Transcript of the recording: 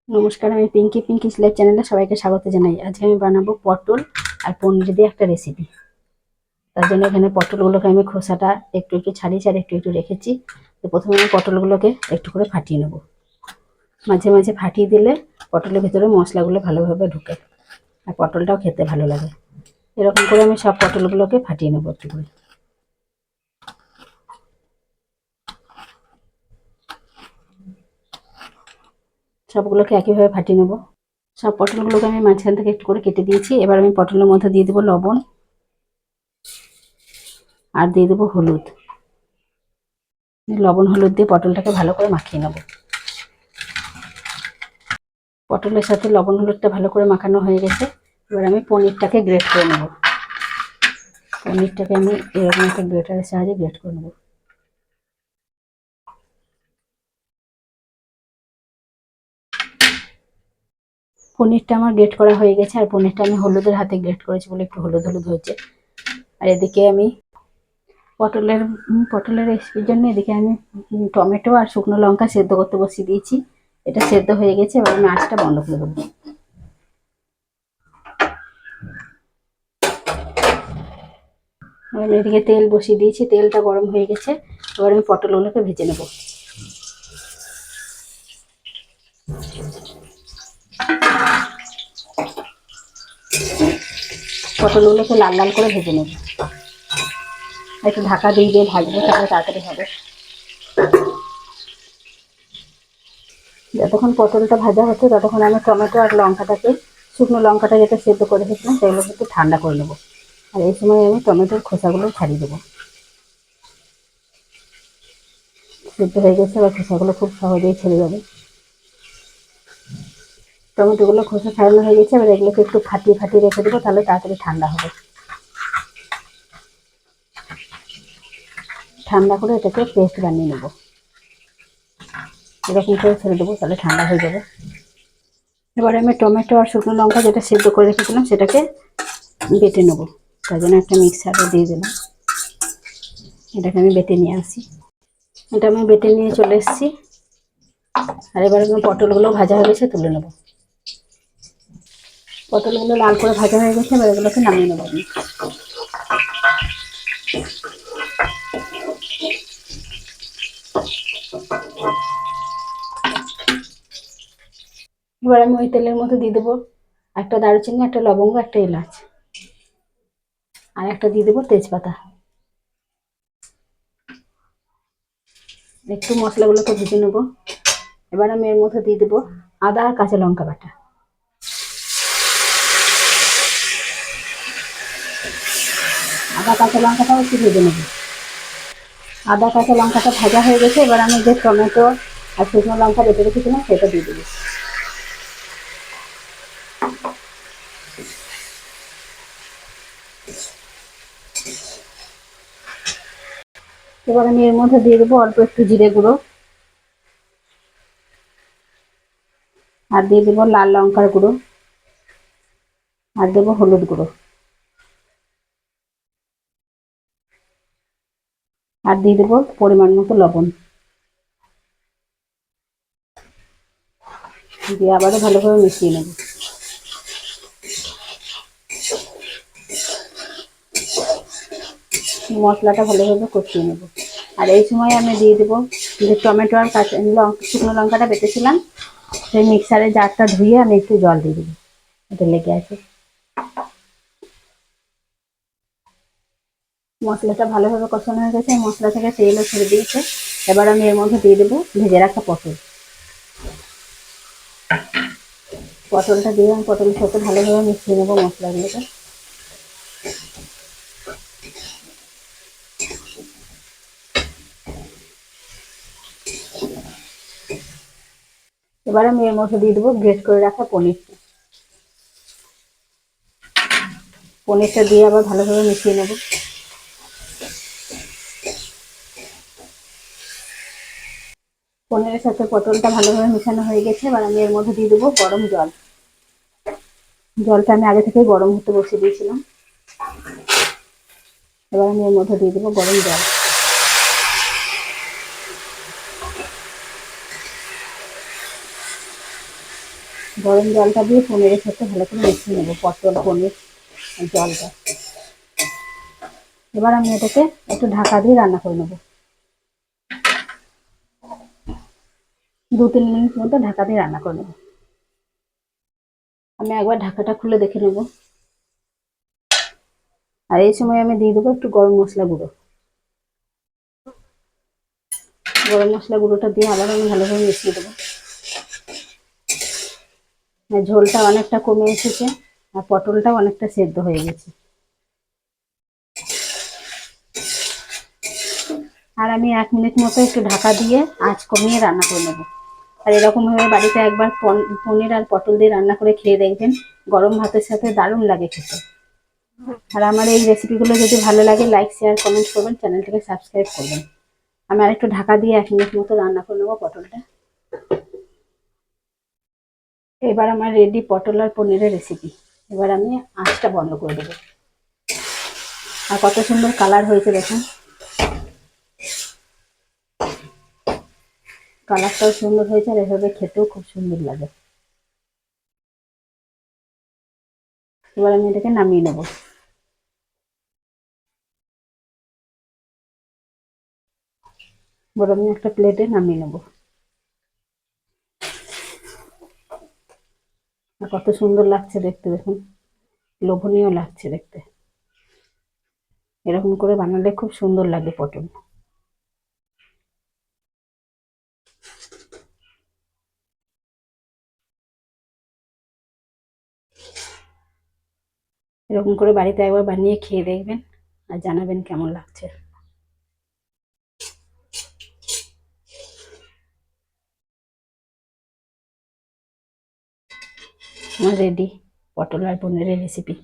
নমস্কার, আমি পিঙ্কি লাইভ চ্যানেলে সবাইকে স্বাগত জানাই। আজকে আমি বানাবো পটল আর পনির দিয়ে একটা রেসিপি। তার জন্য এখানে পটলগুলোকে আমি খোসাটা একটু একটু ছাড়িয়েছি আর একটু একটু রেখেছি। তো প্রথমে আমি পটলগুলোকে একটু করে ফাটিয়ে নেব। মাঝে মাঝে ফাটিয়ে দিলে পটলের ভিতরে মশলাগুলো ভালোভাবে ঢুকে আর পটলটাও খেতে ভালো লাগে। এরকম করে আমি সব পটলগুলোকে ফাটিয়ে নেবো একটু করে। সবগুলোকে একইভাবে ফাটিয়ে নেবো। সব পটলগুলোকে আমি মাঝখান থেকে একটু করে কেটে দিয়েছি। এবার আমি পটলের মধ্যে দিয়ে দেবো লবণ আর দিয়ে দেবো হলুদ। লবণ হলুদ দিয়ে পটলটাকে ভালো করে মাখিয়ে নেব। পটলের সাথে লবণ হলুদটা ভালো করে মাখানো হয়ে গেছে। এবার আমি পনিরটাকে গ্রেট করে নেব। পনিরটাকে আমি এরকম একটা গ্রেটারের সাহায্যে গ্রেট করে নেব। পনিরটা আমার গ্রেট করা হয়ে গেছে আর পনিরটা আমি হলুদের হাতে গ্রেট করেছি বলে একটু হলুদ হলুদ হয়েছে। আর এদিকে আমি পটলের পটলের রেসিপির জন্য এদিকে আমি টমেটো আর শুকনো লঙ্কা সেদ্ধ করতে বসিয়ে দিয়েছি। এটা সেদ্ধ হয়ে গেছে। এবার আমি আঁচটা বন্ধ করে দেবো। আমি এদিকে তেল বসিয়ে দিয়েছি, তেলটা গরম হয়ে গেছে। এবার আমি পটলগুলোকে ভেজে নেব। পটলগুলোকে লাল লাল করে ভেজে নেব। একটু ঢাকা দিয়ে দিয়ে ভাজবো, তাহলে তাড়াতাড়ি হবে। যতক্ষণ পটলটা ভাজা হচ্ছে ততক্ষণ আমি টমেটো আর লঙ্কাটাকে, শুকনো লঙ্কাটা যেটা সেদ্ধ করে রেখেছিলাম সেগুলোকে একটু ঠান্ডা করে নেবো। আর এই সময় আমি টমেটোর খোসাগুলো ছাড়িয়ে দেবো। সেদ্ধ হয়ে গেছে, এবার খোসাগুলো খুব সহজেই ছেড়ে যাবে। টমেটোগুলো খোসা ছাড়ানো হয়ে গেছে। এবার এগুলোকে একটু ফাটিয়ে ফাটিয়ে রেখে দেবো, তাহলে তাড়াতাড়ি ঠান্ডা হবে। ঠান্ডা করে এটাকে পেস্ট বানিয়ে নেব। এরকম করে ছেড়ে দেবো, তাহলে ঠান্ডা হয়ে যাবে। এবারে আমি টমেটো আর শুকনো লঙ্কা যেটা সেদ্ধ করে রেখেছিলাম সেটাকে বেটে নেবো। তার জন্য একটা মিক্সারে দিয়ে দিলাম। এটাকে আমি বেটে নিয়ে আসি। এটা আমি বেটে নিয়ে চলে এসেছি। আর এবার আমি পটলগুলো ভাজা হয়ে গেছে, তুলে নেবো। পটলগুলো লাল করে ভাজা হয়ে গেছে। এবার এগুলোকে নামিয়ে নেবো আমি। এবার আমি ওই তেলের মধ্যে দিয়ে দেবো একটা দারুচিনি, একটা লবঙ্গ, একটা এলাচ, আর একটা দিয়ে দেবো তেজপাতা। একটু মশলাগুলোকে ভেজে নেবো। এবার আমি এর মধ্যে দিয়ে দেবো আদা আর কাঁচা লঙ্কা বাটা। আদা কাঁচা লঙ্কাটাও একটু ভেজে নেবো। আদা কাঁচা লঙ্কাটা ভাজা হয়ে গেছে। এবার আমি যে টমেটো আর শুকনো লঙ্কা বেটে রেখেছিলাম সেটা দিয়ে দেবো। এবার আমি এর মধ্যে দিয়ে দেবো অল্প একটু জিরে গুঁড়ো, আর দিয়ে দেবো লাল লঙ্কার গুঁড়ো, আর দেবো হলুদ গুঁড়ো, আর দিয়ে দেবো পরিমাণ মতো লবণ। দিয়ে আবারও ভালোভাবে মিশিয়ে নেব। মশলাটা ভালোভাবে কষিয়ে নেব। আর এই সময় আমি দিয়ে দেবো যে টমেটো আর কাঁচা শুকনো লঙ্কাটা বেটেছিলাম সেই মিক্সারে জারটা ধুয়ে আমি একটু জল দিয়ে দেবো, এটা লেগে আছে। মশলাটা ভালোভাবে কষানো হয়ে গেছে, মশলা থেকে তেলও ছেড়ে দিয়েছে। এবার আমি এর মধ্যে দিয়ে দেবো ভেজে রাখা পটল। পটলটা দিয়ে আমি পটলের সাথে ভালোভাবে মিশিয়ে নেবো মশলাগুলোকে। এবার আমি এর মধ্যে দিয়ে দেবো গ্রেট করে রাখা পনিরটা। পনিরটা দিয়ে আবার ভালোভাবে মিশিয়ে নেব। পনিরের সাথে পটলটা ভালোভাবে মেশানো হয়ে গেছে। এবার আমি এর মধ্যে দিয়ে দেবো গরম জল। জলটা আমি আগে থেকেই গরম হতে বসিয়ে দিয়েছিলাম। এবার আমি এর মধ্যে দিয়ে দেবো গরম জল। গরম জলটা দিয়ে পনিরের সাথে ভালো করে মিশিয়ে নেবো, পটল পনির জলটা। এবার আমি এটাকে একটু ঢাকা দিয়ে রান্না করে নেবো, 2-3 মিনিট মতো ঢাকা দিয়ে রান্না করে নেবো। আমি একবার ঢাকাটা খুলে দেখে নেবো। আর এই সময় আমি দিয়ে দেবো একটু গরম মশলা গুঁড়ো। গরম মশলা গুঁড়োটা দিয়ে আবার আমি ভালোভাবে মিশিয়ে দেবো। ঝোলটা অনেকটা কমে এসেছে আর পটলটাও অনেকটা সেদ্ধ হয়ে গেছে। আর আমি 1 মিনিট মতো একটু ঢাকা দিয়ে আঁচ কমিয়ে রান্না করে নেবো। আর এরকম ভাবে বাড়িতে একবার পনির আর পটল দিয়ে রান্না করে খেয়ে দেখবেন, গরম ভাতের সাথে দারুণ লাগে খেতে। আর আমার এই রেসিপিগুলো যদি ভালো লাগে লাইক শেয়ার কমেন্ট করবেন, চ্যানেলটাকে সাবস্ক্রাইব করবেন। আমি আর একটু ঢাকা দিয়ে 1 মিনিট মতো রান্না করে নেবো পটলটা। এবার আমার রেডি পটল আর পনিরের রেসিপি। এবার আমি আঁচটা বন্ধ করে দেবো। আর কত সুন্দর কালার হয়েছে দেখুন, কালারটাও সুন্দর হয়েছে আর এভাবে খেতেও খুব সুন্দর লাগে। এবার আমি এটাকে নামিয়ে নেবো। এবার আমি একটা প্লেটে নামিয়ে নেবো। আর কত সুন্দর লাগছে দেখতে দেখুন, লোভনীয় লাগছে দেখতে। এরকম করে বানালে খুব সুন্দর লাগে পটল। এরকম করে বাড়িতে একবার বানিয়ে খেয়ে দেখবেন আর জানাবেন কেমন লাগছে। আমার রেডি পটল আর পনিরের রেসিপি।